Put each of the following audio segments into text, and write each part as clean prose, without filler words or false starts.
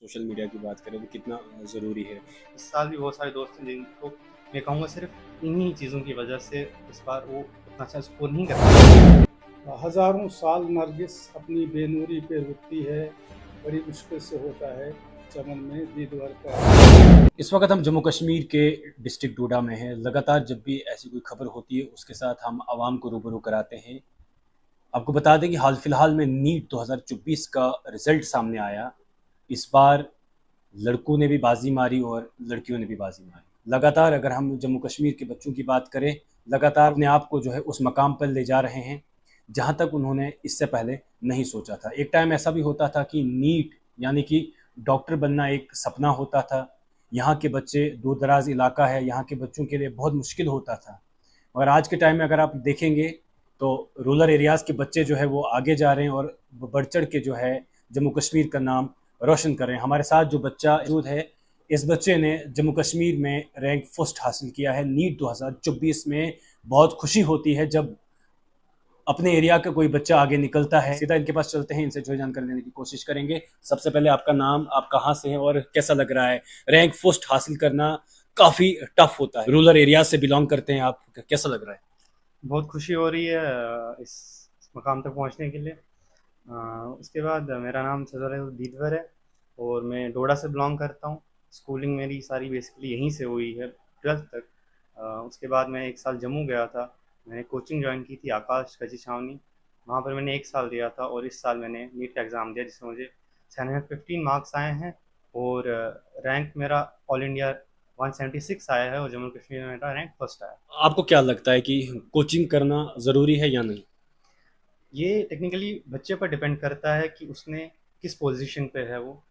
Social media की बात करें तो कितना ज़रूरी है। इस साल भी बहुत सारे दोस्त हैं जिनको मैं कहूँगा सिर्फ इन्हीं चीज़ों की वजह से इस बार वो उतना अच्छा स्कोर नहीं कर पाए। हजारों साल नरगिस अपनी बेनूरी पे रुकती है, बड़ी मुश्किल से होता है चमन में दीद का। इस वक्त हम जम्मू कश्मीर के डिस्ट्रिक्ट डोडा में हैं। लगातार जब भी ऐसी कोई खबर होती है उसके साथ हम आवाम को रूबरू कराते हैं। आपको बता दें कि हाल फिलहाल में नीट 2024 का रिजल्ट सामने आया। इस बार लड़कों ने भी बाजी मारी और लड़कियों ने भी बाजी मारी। लगातार अगर हम जम्मू कश्मीर के बच्चों की बात करें, लगातार अपने आप को जो है उस मकाम पर ले जा रहे हैं जहां तक उन्होंने इससे पहले नहीं सोचा था। एक टाइम ऐसा भी होता था कि नीट यानी कि डॉक्टर बनना एक सपना होता था। यहाँ के बच्चे, दूर दराज इलाका है, यहाँ के बच्चों के लिए बहुत मुश्किल होता था। मगर आज के टाइम में अगर आप देखेंगे तो रूरल एरियाज़ के बच्चे जो है वो आगे जा रहे हैं और बढ़ चढ़ के जो है जम्मू कश्मीर का नाम रोशन कर रहे हैं। हमारे साथ जो बच्चा मौजूद है, इस बच्चे ने जम्मू कश्मीर में रैंक फर्स्ट हासिल किया है नीट 2024 में। बहुत खुशी होती है जब अपने एरिया का कोई बच्चा आगे निकलता है। सीधा इनके पास चलते हैं, इनसे जो जानकारी लेने की कोशिश करेंगे। सबसे पहले आपका नाम, आप कहाँ से हैं और कैसा लग रहा है? रैंक फर्स्ट हासिल करना काफ़ी टफ होता है, रूरल एरिया से बिलोंग करते हैं आप, कैसा लग रहा है? बहुत खुशी हो रही है इस मकाम तक पहुंचने के लिए। उसके बाद मेरा नाम सदर दीदवर है और मैं डोडा से बिलोंग करता हूँ। स्कूलिंग मेरी सारी बेसिकली यहीं से हुई है, 12th तक। उसके बाद मैं एक साल जम्मू गया था, मैंने कोचिंग ज्वाइन की थी आकाश कची छावनी। वहाँ पर मैंने एक साल दिया था और इस साल मैंने नीट का एग्ज़ाम दिया जिसमें मुझे 715 मार्क्स आए हैं और रैंक मेरा ऑल इंडिया 176 आया है और जम्मू कश्मीर में मेरा रैंक फर्स्ट आया। आपको क्या लगता है कि कोचिंग करना ज़रूरी है या नहीं? ये टेक्निकली बच्चे पर डिपेंड करता है कि उसने किस पोजीशन पे है। वो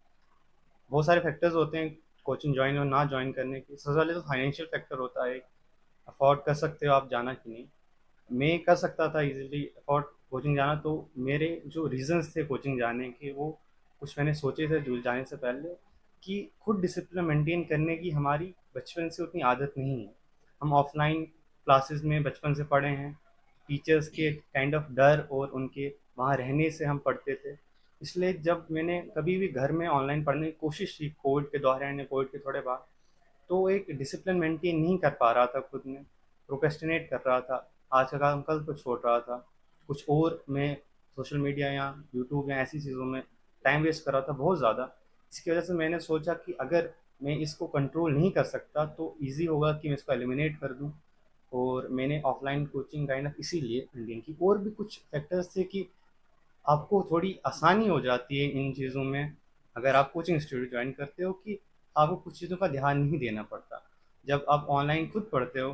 बहुत सारे फैक्टर्स होते हैं कोचिंग ज्वाइन और ना ज्वाइन करने के। सबसे पहले तो फाइनेंशियल फैक्टर होता है, अफोर्ड कर सकते हो आप जाना कि नहीं। मैं कर सकता था इजीली अफोर्ड कोचिंग जाना, तो मेरे जो रीजंस थे कोचिंग जाने के वो कुछ मैंने सोचे थे जुल जाने से पहले कि खुद डिसिप्लिन मेंटेन करने की हमारी बचपन से उतनी आदत नहीं है। हम ऑफलाइन क्लासेस में बचपन से पढ़े हैं, टीचर्स के काइंड ऑफ डर और उनके वहाँ रहने से हम पढ़ते थे। इसलिए जब मैंने कभी भी घर में ऑनलाइन पढ़ने की कोशिश की कोविड के दौरान या कोविड के थोड़े बाद, तो एक डिसिप्लिन मेंटेन नहीं कर पा रहा था खुद में, प्रोक्रेस्टिनेट कर रहा था, आज का काम कल को छोड़ रहा था, कुछ और मैं सोशल मीडिया या यूट्यूब या ऐसी चीज़ों में टाइम वेस्ट कर रहा था बहुत ज़्यादा। इसकी वजह से मैंने सोचा कि अगर मैं इसको कंट्रोल नहीं कर सकता तो ईजी होगा कि मैं इसको एलिमिनेट कर दूं। और मैंने ऑफलाइन कोचिंग काइंड ऑफ इसीलिए मेंटेन की। और भी कुछ फैक्टर्स थे कि आपको थोड़ी आसानी हो जाती है इन चीज़ों में अगर आप कोचिंग इंस्टीट्यूट ज्वाइन करते हो, कि आपको कुछ चीज़ों का ध्यान नहीं देना पड़ता। जब आप ऑनलाइन खुद पढ़ते हो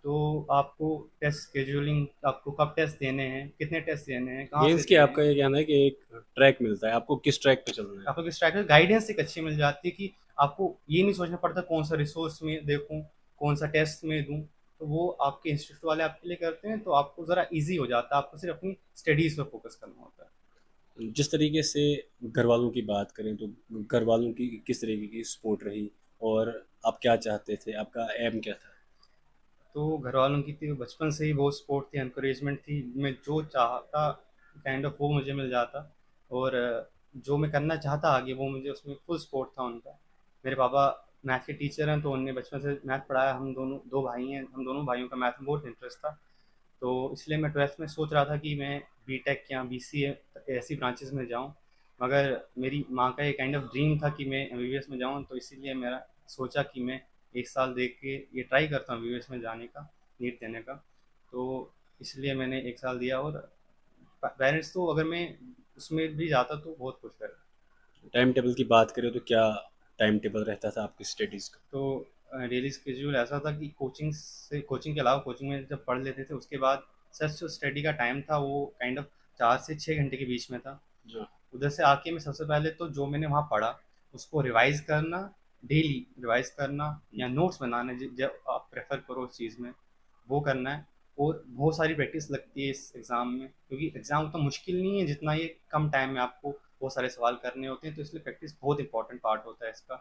तो आपको टेस्ट स्केड्यूलिंग, आपको कब टेस्ट देने हैं, कितने टेस्ट देने हैं, कहाँ से मीन्स कि देने आपका हैं, ये कहना है कि एक ट्रैक मिलता है, आपको किस ट्रैक पे चलना है। आपको किस टाइप की गाइडेंस एक अच्छी मिल जाती है कि आपको ये नहीं सोचना पड़ता कौन सा रिसोर्स में देखूँ, कौन सा टेस्ट में दूँ। तो वो आपके इंस्टीट्यूट वाले आपके लिए करते हैं, तो आपको ज़रा ईजी हो जाता है, आपको सिर्फ अपनी स्टडीज़ पर फोकस करना होता है। जिस तरीके से घर वालों की बात करें तो घर वालों की किस तरीके की सपोर्ट रही और आप क्या चाहते थे, आपका एम क्या था? तो घर वालों की थी बचपन से ही बहुत सपोर्ट थी, एनकरेजमेंट थी। मैं जो चाहता काइंड ऑफ वो मुझे मिल जाता और जो मैं करना चाहता आगे वो मुझे उसमें फुल सपोर्ट था उनका। मेरे पापा मैथ के टीचर हैं तो उनने बचपन से मैथ पढ़ाया। हम दोनों दो भाई हैं, हम दोनों भाइयों का मैथ में बहुत इंटरेस्ट था। तो इसलिए मैं 12th में सोच रहा था कि मैं बीटेक या बीसीए ऐसी ब्रांचेस में जाऊं। मगर मेरी माँ का ये काइंड ऑफ ड्रीम था कि मैं एमबीबीएस में जाऊं, तो इसीलिए मेरा सोचा कि मैं एक साल देख के ये ट्राई करता हूँ एमबीबीएस में जाने का, नीट देने का। तो इसलिए मैंने एक साल दिया और पेरेंट्स तो अगर मैं उसमें भी जाता तो बहुत खुश रहता। टाइम टेबल की बात करें तो क्या टाइम टेबल रहता था आपकी स्टडीज़ का? तो डेली स्केड्यूल ऐसा था कि कोचिंग के अलावा कोचिंग में जब पढ़ लेते थे उसके बाद सच जो स्टडी का टाइम था वो काइंड ऑफ 4 से 6 घंटे के बीच में था। जो उधर से आके मैं सबसे पहले तो जो मैंने वहाँ पढ़ा उसको रिवाइज करना, डेली रिवाइज करना या नोट्स बनाना जब आप प्रेफर करो उस चीज़ में वो करना है। और बहुत सारी प्रैक्टिस लगती है इस एग्ज़ाम में, क्योंकि एग्ज़ाम उतना मुश्किल नहीं है जितना ये कम टाइम में आपको बहुत सारे सवाल करने होते हैं, तो इसलिए प्रैक्टिस बहुत इंपॉर्टेंट पार्ट होता है इसका।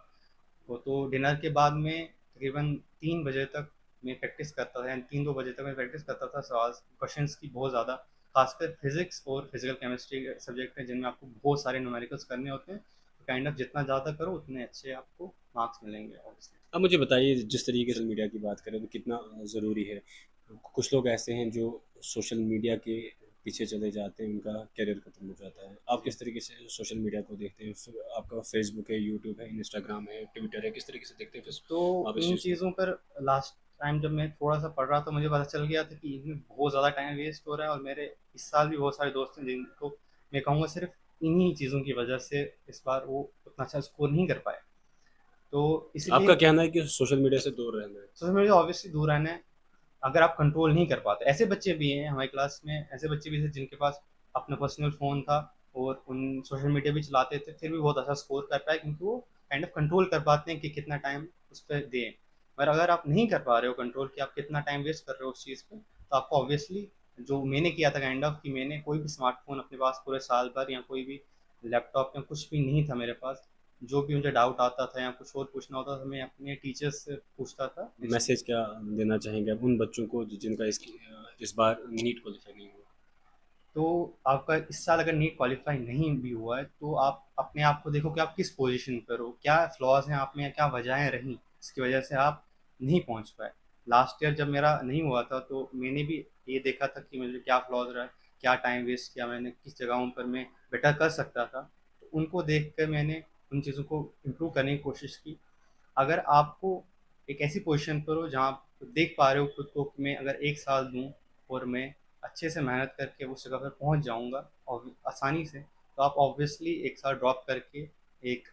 वो तो डिनर के बाद में तकरीबन 3 बजे तक मैं प्रैक्टिस करता था, यानी 3-2 बजे तक मैं प्रैक्टिस करता था सवाल क्वेश्चंस की बहुत ज़्यादा। खासकर फिजिक्स और फिजिकल केमिस्ट्री सब्जेक्ट हैं जिनमें आपको बहुत सारे न्यूमेरिकल्स करने होते हैं। काइंड ऑफ जितना ज़्यादा करो उतने अच्छे आपको मार्क्स मिलेंगे ऑब्वियसली। अब मुझे बताइए, जिस तरीके से मीडिया की बात करें तो कितना ज़रूरी है। कुछ लोग ऐसे हैं जो सोशल मीडिया के पीछे चले जाते हैं, उनका करियर खत्म हो जाता है। आप जी। किस तरीके से सोशल मीडिया को देखते हैं? आपका फेसबुक है, यूट्यूब है, इंस्टाग्राम है, ट्विटर है, किस तरीके से देखते हैं फिर तो आप इस इन चीज़ को? चीज़ों पर लास्ट टाइम जब मैं थोड़ा-सा पढ़ रहा था, मुझे पता चल गया था कि इनमें बहुत ज़्यादा टाइम वेस्ट हो रहा है, और मेरे इस साल भी बहुत सारे दोस्त हैं जिनको मैं कहूँगा सिर्फ़ इन्हीं चीज़ों की वजह से इस बार वो उतना अच्छा स्कोर नहीं कर पाए। तो आपका इसलिए कहना है कि सोशल मीडिया से दूर रहना है। सोशल मीडिया ऑब्वियसली दूर रहना है, अगर आप कंट्रोल नहीं कर पाते। ऐसे बच्चे भी हैं हमारी क्लास में, ऐसे बच्चे भी थे जिनके पास अपना पर्सनल फ़ोन था और उन सोशल मीडिया भी चलाते थे, फिर भी बहुत अच्छा स्कोर कर पाए, क्योंकि वो काइंड ऑफ कंट्रोल कर पाते हैं कि कितना टाइम उस पे दें। पर अगर आप नहीं कर पा रहे हो कंट्रोल कि आप कितना टाइम वेस्ट कर रहे हो उस चीज़ पे, तो आपको ऑब्वियसली, जो मैंने किया था काइंड ऑफ, कि मैंने कोई भी स्मार्टफ़ोन अपने पास पूरे साल भर, या कोई भी लैपटॉप या कुछ भी नहीं था मेरे पास। जो भी मुझे डाउट आता था या कुछ और पूछना होता था, मैं अपने टीचर्स से पूछता था। मैसेज क्या देना चाहेंगे आप उन बच्चों को जिनका इस बार नीट क्वालिफाई नहीं हुआ? तो आपका इस साल अगर नीट क्वालिफाई नहीं भी हुआ है, तो आप अपने आप को देखो कि आप किस पोजीशन पर हो, क्या फ्लॉज हैं आप में, या क्या वजहें रहीं इसकी वजह से आप नहीं पहुंच पाए। लास्ट ईयर जब मेरा नहीं हुआ था, तो मैंने भी ये देखा था कि मुझे क्या फ्लॉज रहा है, क्या टाइम वेस्ट किया मैंने, किस जगहों पर मैं बेटर कर सकता था। तो उनको देख कर मैंने उन चीज़ों को इम्प्रूव करने की कोशिश की। अगर आपको एक ऐसी पोजीशन पर हो जहाँ आप देख पा रहे हो खुद को कि मैं अगर 1 साल दूँ और मैं अच्छे से मेहनत करके उस जगह पर पहुँच जाऊँगा और आसानी से, तो आप ऑब्वियसली 1 साल ड्रॉप करके एक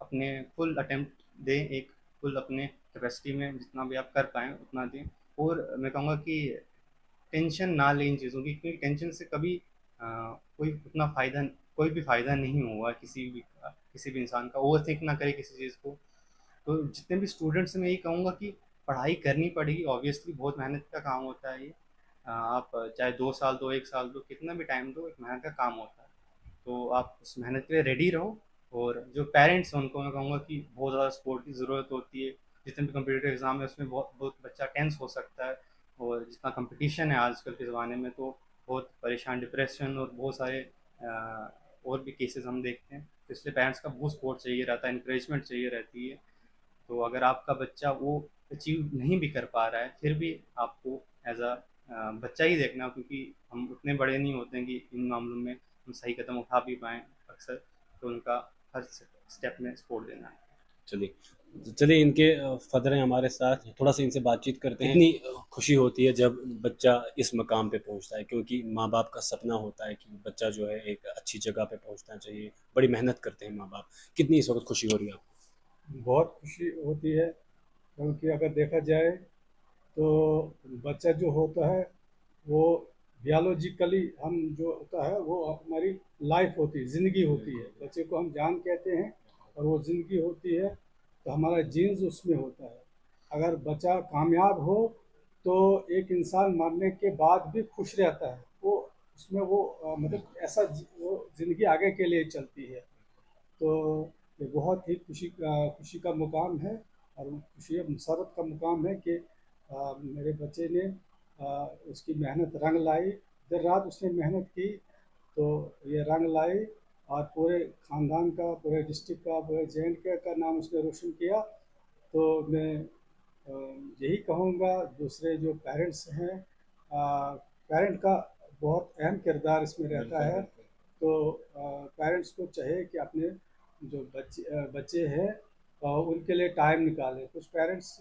अपने फुल अटेम्प्ट दें, एक फुल अपने कैपेसिटी में जितना भी आप कर पाएँ उतना दें। और मैं कहूँगा कि टेंशन ना लें इन चीज़ों की, क्योंकि टेंशन से कभी कोई उतना फ़ायदा, कोई भी फ़ायदा नहीं होगा किसी भी इंसान का। ओवरथिंक ना करें किसी चीज़ को। तो जितने भी स्टूडेंट्स हैं, मैं यही कहूँगा कि पढ़ाई करनी पड़ेगी, ऑब्वियसली बहुत मेहनत का काम होता है ये। आप चाहे 2 साल दो, 1 साल दो, कितना भी टाइम दो, एक मेहनत का काम होता है। तो आप उस मेहनत के लिए रेडी रहो। और जो पेरेंट्स हैं उनको मैं कहूँगा कि बहुत ज़्यादा सपोर्ट की ज़रूरत होती है। जितने भी कॉम्पिटिटिव एग्ज़ाम है उसमें बहुत बहुत बच्चा टेंस हो सकता है, और जितना कंपटीशन है आजकल के ज़माने में, तो बहुत परेशान, डिप्रेशन और बहुत सारे और भी केसेस हम देखते हैं। तो इसलिए पेरेंट्स का बहुत सपोर्ट चाहिए रहता है, इंकरेजमेंट चाहिए रहती है। तो अगर आपका बच्चा वो अचीव नहीं भी कर पा रहा है, फिर भी आपको एज अ बच्चा ही देखना, क्योंकि हम उतने बड़े नहीं होते हैं कि इन मामलों में हम सही कदम उठा भी पाएँ अक्सर। तो उनका हर स्टेप में सपोर्ट देना है। चलिए चलिए, इनके फादर हैं हमारे साथ, थोड़ा सा इनसे बातचीत करते हैं। इतनी खुशी होती है जब बच्चा इस मकाम पे पहुंचता है, क्योंकि माँ बाप का सपना होता है कि बच्चा जो है एक अच्छी जगह पे पहुंचना चाहिए। बड़ी मेहनत करते हैं माँ बाप। कितनी इस वक्त खुशी हो रही है आपको? बहुत खुशी होती है, क्योंकि अगर देखा जाए तो बच्चा जो होता है वो बियोलॉजिकली हम जो होता है वो हमारी लाइफ होती है, ज़िंदगी होती है। बच्चे को हम जान कहते हैं और वो ज़िंदगी होती है, तो हमारा जीन्स उसमें होता है। अगर बच्चा कामयाब हो तो एक इंसान मरने के बाद भी खुश रहता है, वो उसमें वो मतलब ऐसा वो ज़िंदगी आगे के लिए चलती है। तो ये बहुत ही खुशी का मुकाम है, और खुशी मुसरत का मुकाम है कि मेरे बच्चे ने उसकी मेहनत रंग लाई। दिन रात उसने मेहनत की, तो ये रंग लाई, और पूरे ख़ानदान का, पूरे डिस्ट्रिक्ट का, पूरे जे का नाम उसने रोशन किया। तो मैं यही कहूँगा, दूसरे जो पेरेंट्स हैं, पेरेंट का बहुत अहम किरदार इसमें रहता है। तो पेरेंट्स को चाहिए कि अपने जो बच्चे हैं उनके लिए टाइम निकालें। कुछ पेरेंट्स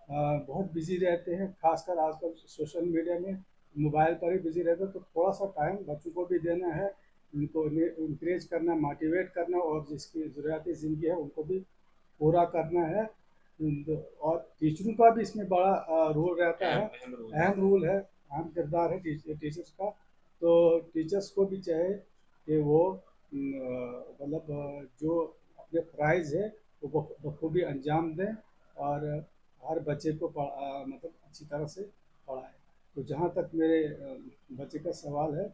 बहुत बिजी रहते हैं, खासकर आजकल सोशल मीडिया में, मोबाइल पर ही बिजी रहते हैं। तो थोड़ा सा टाइम बच्चों को भी देना है, उनको इंकरेज करना, मोटिवेट करना, और जिसकी ज़रूरियाती ज़िंदगी है उनको भी पूरा करना है। और टीचरों का भी इसमें बड़ा रोल रहता है, अहम रोल है, अहम किरदार है टीचर्स का। तो टीचर्स को भी चाहे कि वो मतलब जो अपने फ़राइज़ है वो बखूबी अंजाम दें, और हर बच्चे को मतलब अच्छी तरह से पढ़ाएं। तो जहाँ तक मेरे बच्चे का सवाल है,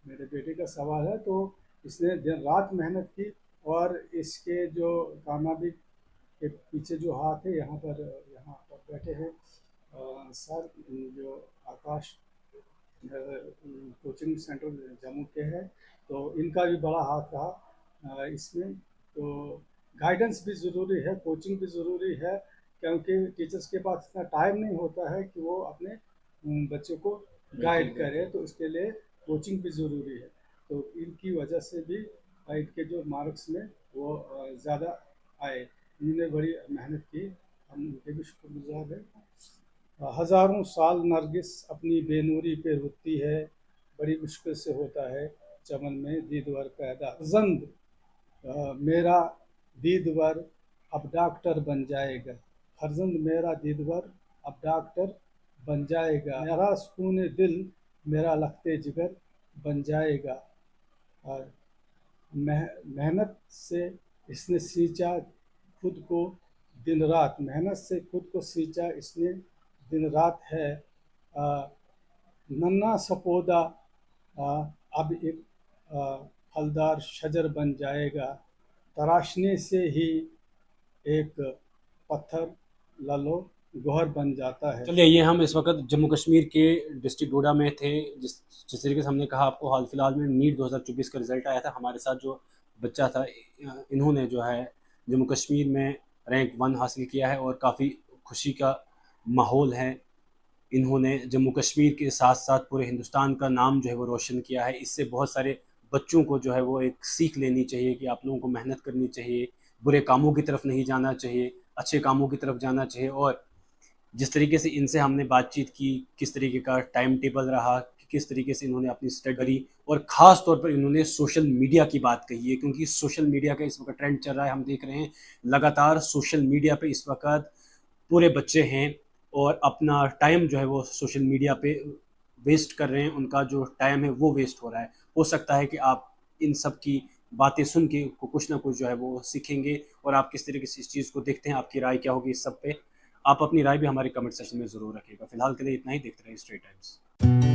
मेरे बेटे का सवाल है, तो इसने दिन रात मेहनत की, और इसके जो कामयाबी के पीछे जो हाथ है, यहाँ पर बैठे हैं सर, जो आकाश कोचिंग सेंटर जम्मू के हैं, तो इनका भी बड़ा हाथ रहा इसमें। तो गाइडेंस भी ज़रूरी है, कोचिंग भी ज़रूरी है, क्योंकि टीचर्स के पास इतना टाइम नहीं होता है कि वो अपने बच्चों को गाइड करे, तो उसके लिए कोचिंग भी ज़रूरी है। तो इनकी वजह से भी इनके जो मार्क्स में वो ज़्यादा आए। इन्होंने बड़ी मेहनत की, हम उनके भी शुक्रगुजार हैं। हज़ारों साल नरगिस अपनी बेनूरी पे रुकती है, बड़ी मुश्किल से होता है चमन में दीदवर पैदा। जंद मेरा दीदवर अब डॉक्टर बन जाएगा, फर्जंद मेरा दीदवर अब डॉक्टर बन जाएगा, मेरा सुकून दिल मेरा लखते जिगर बन जाएगा। और मेहनत से इसने सींचा खुद को दिन रात, मेहनत से खुद को सींचा इसने दिन रात है। नन्ना सपोदा अब एक फलदार शजर बन जाएगा, तराशने से ही एक पत्थर ललो गोहर बन जाता है। चलिए, ये हम इस वक्त जम्मू कश्मीर के डिस्ट्रिक्ट डोडा में थे। जिस तरीके से हमने कहा आपको, हाल फिलहाल में नीट 2024 का रिज़ल्ट आया था। हमारे साथ जो बच्चा था, इन्होंने जो है जम्मू कश्मीर में रैंक 1 हासिल किया है और काफ़ी खुशी का माहौल है। इन्होंने जम्मू कश्मीर के साथ साथ पूरे हिंदुस्तान का नाम जो है वो रोशन किया है। इससे बहुत सारे बच्चों को जो है वो एक सीख लेनी चाहिए कि आप लोगों को मेहनत करनी चाहिए, बुरे कामों की तरफ नहीं जाना चाहिए, अच्छे कामों की तरफ जाना चाहिए। और जिस तरीके से इनसे हमने बातचीत की, किस तरीके का टाइम टेबल रहा, किस तरीके से इन्होंने अपनी स्टडी करी, और ख़ास तौर पर इन्होंने सोशल मीडिया की बात कही है, क्योंकि सोशल मीडिया का इस वक्त ट्रेंड चल रहा है। हम देख रहे हैं लगातार सोशल मीडिया पे इस वक्त पूरे बच्चे हैं और अपना टाइम जो है वो सोशल मीडिया पे वेस्ट कर रहे हैं। उनका जो टाइम है वो वेस्ट हो रहा है। हो सकता है कि आप इन सब की बातें सुन के कुछ ना कुछ जो है वो सीखेंगे, और आप किस तरीके से इस चीज़ को देखते हैं, आपकी राय क्या होगी इस सब पे। आप अपनी राय भी हमारे कमेंट सेक्शन में ज़रूर रखिएगा। फिलहाल के लिए इतना ही। देखते रहिए स्ट्रेट टाइम्स।